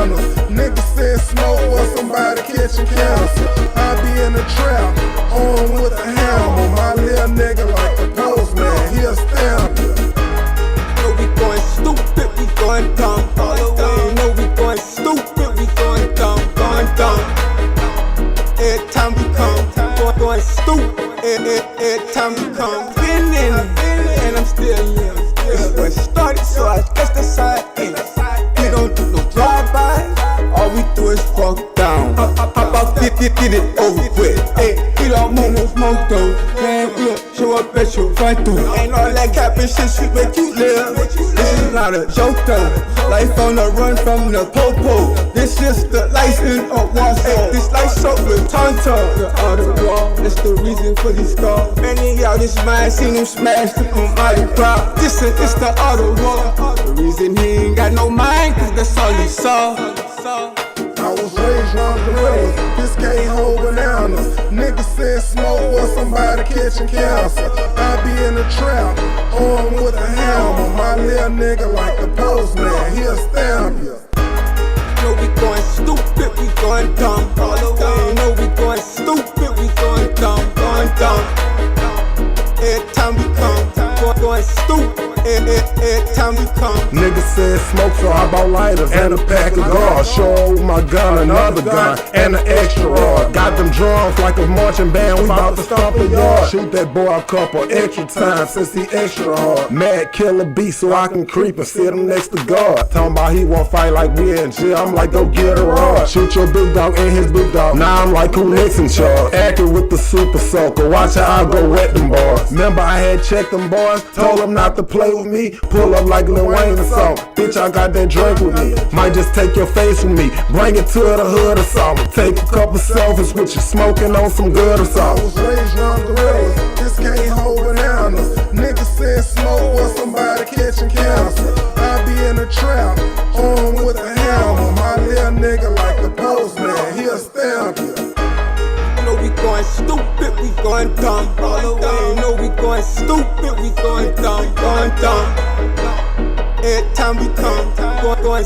downers. Niggas said smoke or somebody catching cancer. I be in the trap, on with a hammer. My little nigga like the postman, he'll stamp you. Know we going stupid, we going dumb all the way. Know we going stupid, we going dumb, going dumb. Every time we come, going stupid. Every time we come, been in it, and I'm still living. This was started, so I guess that's how it is. We don't do no drive-bys, all we do is fuck down. Hop out, get it over with. Hey, we don't want no smoke though. Man, look, show up at your front door. Ain't all that capping shit, shit make you live. This is not a joke though. Life on the run from the popo. This is the license of one soul. This life so with Tonto. The other wall, that's the reason for these scars. Many y'all this mind seen him smash the mighty proud. This is the other wall. The reason he ain't got no mind, cause that's all he saw. I was raised on gorillas, this can't hold bananas. Niggas said smoke or somebody catching cancer. I be in the trap, on with a hammer. My little nigga like the postman, he'll stamp you. Know we going stupid, we going dumb all the way. Know we going stupid, we going dumb, going dumb. Every time we come, going stupid. Every time we come. Niggas said smoke, so I bought lighters and a pack of guards. Show my gun, another gun, and an extra rod. Got them drums like a marching band, we bout to stomp a yard. Shoot that boy a couple extra times since he extra hard. Mad killer beast so I can creep and sit him next to God. Talking about he won't fight like we in jail, I'm like go get a rod. Shoot your big dog and his big dog, now I'm like who next in charge. Acting with the super soaker, watch how I go wet them boys. Remember I had checked them boys, told them not to play with me. Pull up like Lil Wayne or something. Bitch, I got that drink with me. Might just take your face with me, bring it to the hood or something. Take a couple selfies with you, smoking on some good or something. I was raised on gorillas, this can't hold bananas. Niggas said smoke or somebody catching cancer. I be in the trap, on with a hammer. My little nigga like the postman, he'll stamp you. Know we going stupid, we going dumb all the way. Know we going stupid, we going dumb, going dumb. Every time we come, going